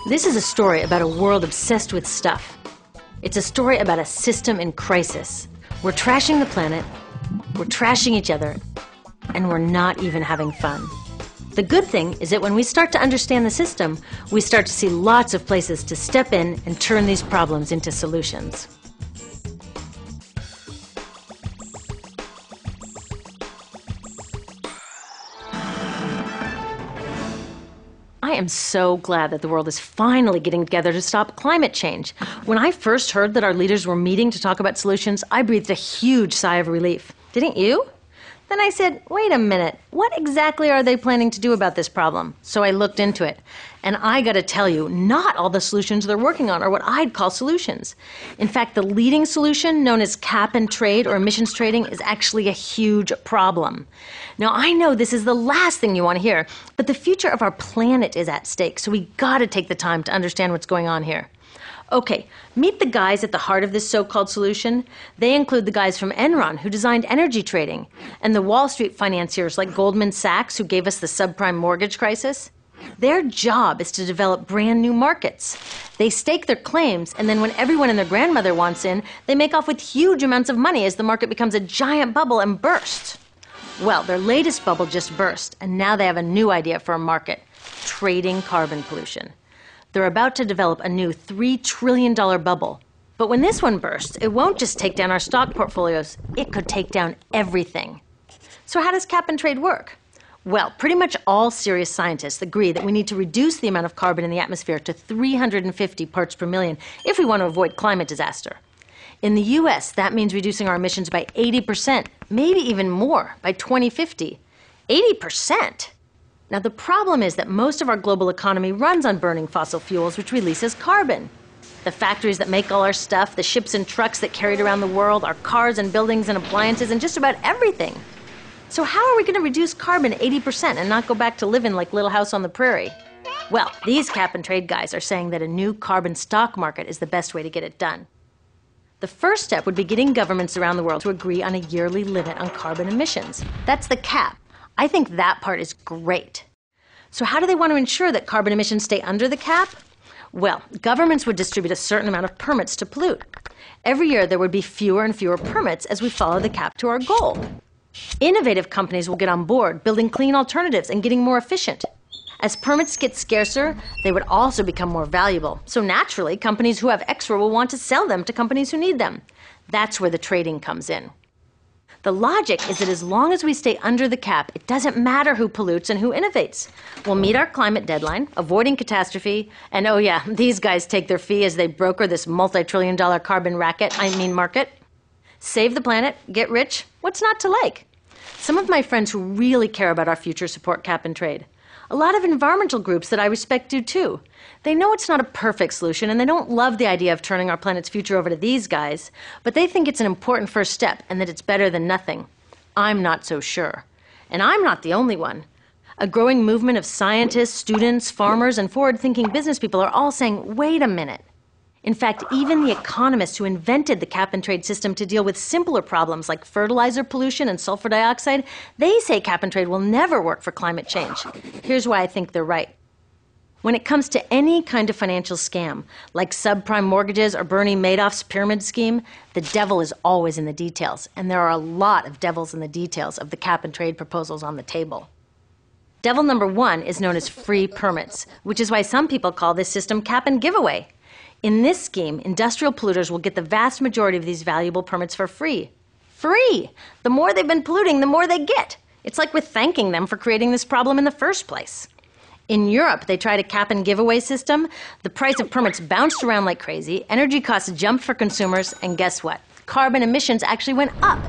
This is a story about a world obsessed with stuff. It's a story about a system in crisis. We're trashing the planet, we're trashing each other, and we're not even having fun. The good thing is that when we start to understand the system, we start to see lots of places to step in and turn these problems into solutions. I am so glad that the world is finally getting together to stop climate change. When I first heard that our leaders were meeting to talk about solutions, I breathed a huge sigh of relief. Didn't you? Then I said, wait a minute, what exactly are they planning to do about this problem? So I looked into it. And I gotta tell you, not all the solutions they're working on are what I'd call solutions. In fact, the leading solution, known as cap and trade or emissions trading, is actually a huge problem. Now, I know this is the last thing you want to hear, but the future of our planet is at stake, so we gotta take the time to understand what's going on here. Okay, meet the guys at the heart of this so-called solution. They include the guys from Enron, who designed energy trading, and the Wall Street financiers like Goldman Sachs, who gave us the subprime mortgage crisis. Their job is to develop brand new markets. They stake their claims, and then when everyone and their grandmother wants in, they make off with huge amounts of money as the market becomes a giant bubble and bursts. Well, their latest bubble just burst, and now they have a new idea for a market: trading carbon pollution. They're about to develop a new $3 trillion bubble. But when this one bursts, it won't just take down our stock portfolios, it could take down everything. So how does cap and trade work? Well, pretty much all serious scientists agree that we need to reduce the amount of carbon in the atmosphere to 350 parts per million if we want to avoid climate disaster. In the US, that means reducing our emissions by 80%, maybe even more, by 2050. 80%! Now, the problem is that most of our global economy runs on burning fossil fuels, which releases carbon. The factories that make all our stuff, the ships and trucks that carry it around the world, our cars and buildings and appliances, and just about everything. So how are we going to reduce carbon 80% and not go back to living like Little House on the Prairie? Well, these cap and trade guys are saying that a new carbon stock market is the best way to get it done. The first step would be getting governments around the world to agree on a yearly limit on carbon emissions. That's the cap. I think that part is great. So how do they want to ensure that carbon emissions stay under the cap? Well, governments would distribute a certain amount of permits to pollute. Every year there would be fewer and fewer permits as we follow the cap to our goal. Innovative companies will get on board, building clean alternatives and getting more efficient. As permits get scarcer, they would also become more valuable. So naturally, companies who have extra will want to sell them to companies who need them. That's where the trading comes in. The logic is that as long as we stay under the cap, it doesn't matter who pollutes and who innovates. We'll meet our climate deadline, avoiding catastrophe, and oh yeah, these guys take their fee as they broker this multi-trillion-dollar carbon market. Save the planet, get rich, what's not to like? Some of my friends who really care about our future support cap and trade. A lot of environmental groups that I respect do too. They know it's not a perfect solution and they don't love the idea of turning our planet's future over to these guys, but they think it's an important first step and that it's better than nothing. I'm not so sure. And I'm not the only one. A growing movement of scientists, students, farmers, and forward-thinking business people are all saying, wait a minute. In fact, even the economists who invented the cap and trade system to deal with simpler problems like fertilizer pollution and sulfur dioxide, they say cap and trade will never work for climate change. Here's why I think they're right. When it comes to any kind of financial scam, like subprime mortgages or Bernie Madoff's pyramid scheme, the devil is always in the details, and there are a lot of devils in the details of the cap and trade proposals on the table. Devil number one is known as free permits, which is why some people call this system cap and giveaway. In this scheme, industrial polluters will get the vast majority of these valuable permits for free. Free! The more they've been polluting, the more they get. It's like we're thanking them for creating this problem in the first place. In Europe, they tried a cap and giveaway system. The price of permits bounced around like crazy, energy costs jumped for consumers, and guess what? Carbon emissions actually went up.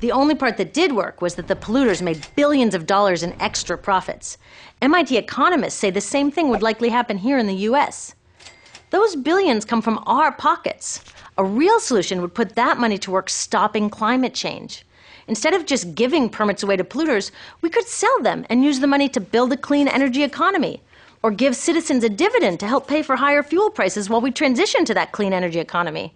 The only part that did work was that the polluters made billions of dollars in extra profits. MIT economists say the same thing would likely happen here in the US. Those billions come from our pockets. A real solution would put that money to work stopping climate change. Instead of just giving permits away to polluters, we could sell them and use the money to build a clean energy economy, or give citizens a dividend to help pay for higher fuel prices while we transition to that clean energy economy,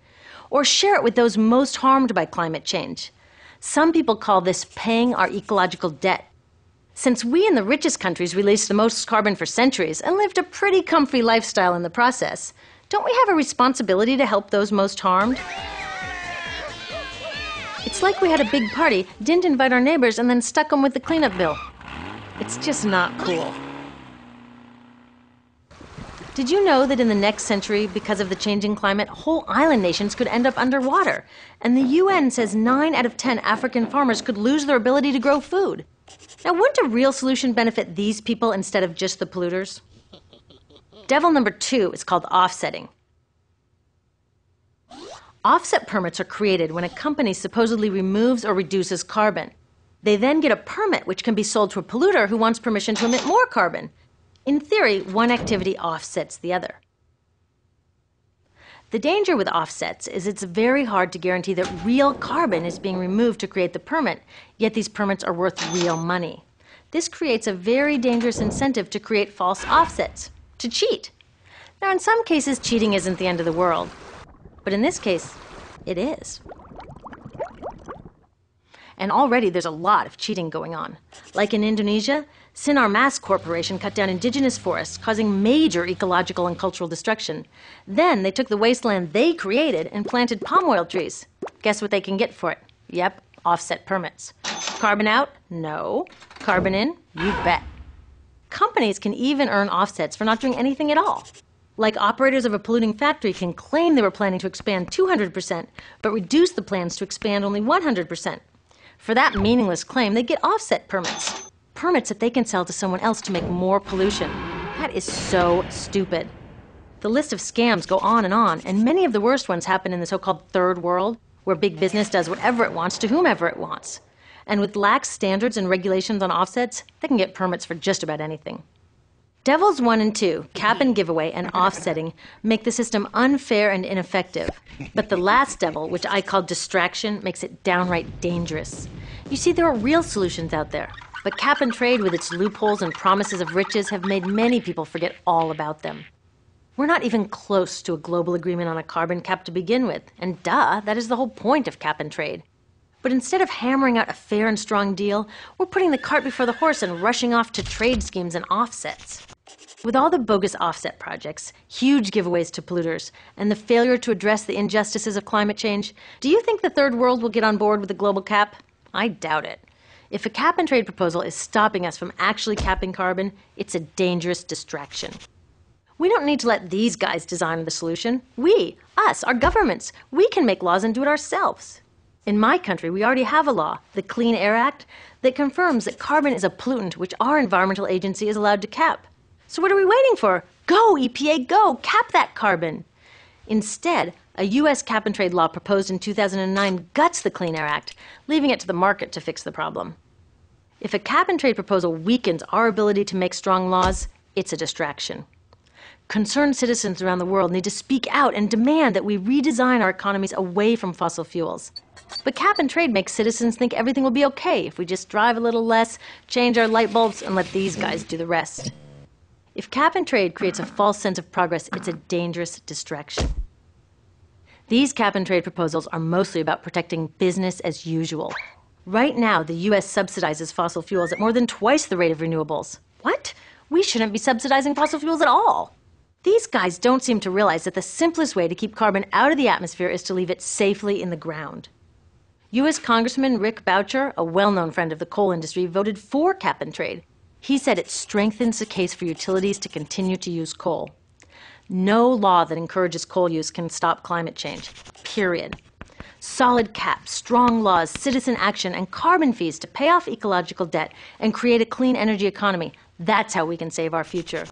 or share it with those most harmed by climate change. Some people call this paying our ecological debt. Since we in the richest countries released the most carbon for centuries and lived a pretty comfy lifestyle in the process, don't we have a responsibility to help those most harmed? It's like we had a big party, didn't invite our neighbors, and then stuck them with the cleanup bill. It's just not cool. Did you know that in the next century, because of the changing climate, whole island nations could end up underwater? And the UN says 9 out of 10 African farmers could lose their ability to grow food. Now, wouldn't a real solution benefit these people instead of just the polluters? Devil number 2 is called offsetting. Offset permits are created when a company supposedly removes or reduces carbon. They then get a permit which can be sold to a polluter who wants permission to emit more carbon. In theory, one activity offsets the other. The danger with offsets is it's very hard to guarantee that real carbon is being removed to create the permit, yet these permits are worth real money. This creates a very dangerous incentive to create false offsets, to cheat. Now, in some cases, cheating isn't the end of the world. But in this case, it is. And already there's a lot of cheating going on. Like in Indonesia, Sinar Mas Corporation cut down indigenous forests, causing major ecological and cultural destruction. Then they took the wasteland they created and planted palm oil trees. Guess what they can get for it? Yep, offset permits. Carbon out? No. Carbon in? You bet. Companies can even earn offsets for not doing anything at all. Like operators of a polluting factory can claim they were planning to expand 200%, but reduce the plans to expand only 100%. For that meaningless claim, they get offset permits. Permits that they can sell to someone else to make more pollution. That is so stupid. The list of scams go on, and many of the worst ones happen in the so-called third world, where big business does whatever it wants to whomever it wants. And with lax standards and regulations on offsets, they can get permits for just about anything. Devils 1 and 2, cap and giveaway and offsetting, make the system unfair and ineffective. But the last devil, which I call distraction, makes it downright dangerous. You see, there are real solutions out there. But cap and trade with its loopholes and promises of riches have made many people forget all about them. We're not even close to a global agreement on a carbon cap to begin with. And duh, that is the whole point of cap and trade. But instead of hammering out a fair and strong deal, we're putting the cart before the horse and rushing off to trade schemes and offsets. With all the bogus offset projects, huge giveaways to polluters, and the failure to address the injustices of climate change, do you think the third world will get on board with a global cap? I doubt it. If a cap and trade proposal is stopping us from actually capping carbon, it's a dangerous distraction. We don't need to let these guys design the solution. We, us, our governments, we can make laws and do it ourselves. In my country, we already have a law, the Clean Air Act, that confirms that carbon is a pollutant which our environmental agency is allowed to cap. So what are we waiting for? Go, EPA, go! Cap that carbon! Instead, a U.S. cap and trade law proposed in 2009 guts the Clean Air Act, leaving it to the market to fix the problem. If a cap and trade proposal weakens our ability to make strong laws, it's a distraction. Concerned citizens around the world need to speak out and demand that we redesign our economies away from fossil fuels. But cap and trade makes citizens think everything will be okay if we just drive a little less, change our light bulbs, and let these guys do the rest. If cap and trade creates a false sense of progress, it's a dangerous distraction. These cap and trade proposals are mostly about protecting business as usual. Right now, the U.S. subsidizes fossil fuels at more than twice the rate of renewables. What? We shouldn't be subsidizing fossil fuels at all. These guys don't seem to realize that the simplest way to keep carbon out of the atmosphere is to leave it safely in the ground. U.S. Congressman Rick Boucher, a well-known friend of the coal industry, voted for cap and trade. He said it strengthens the case for utilities to continue to use coal. No law that encourages coal use can stop climate change, period. Solid caps, strong laws, citizen action, and carbon fees to pay off ecological debt and create a clean energy economy, that's how we can save our future.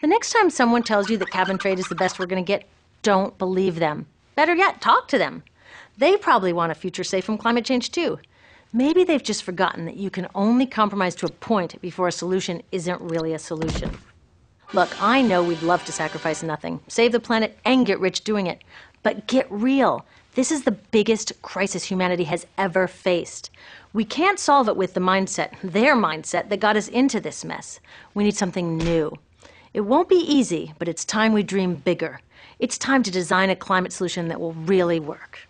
The next time someone tells you that cap and trade is the best we're going to get, don't believe them. Better yet, talk to them. They probably want a future safe from climate change too. Maybe they've just forgotten that you can only compromise to a point before a solution isn't really a solution. Look, I know we'd love to sacrifice nothing, save the planet, and get rich doing it. But get real. This is the biggest crisis humanity has ever faced. We can't solve it with the mindset, their mindset, that got us into this mess. We need something new. It won't be easy, but it's time we dream bigger. It's time to design a climate solution that will really work.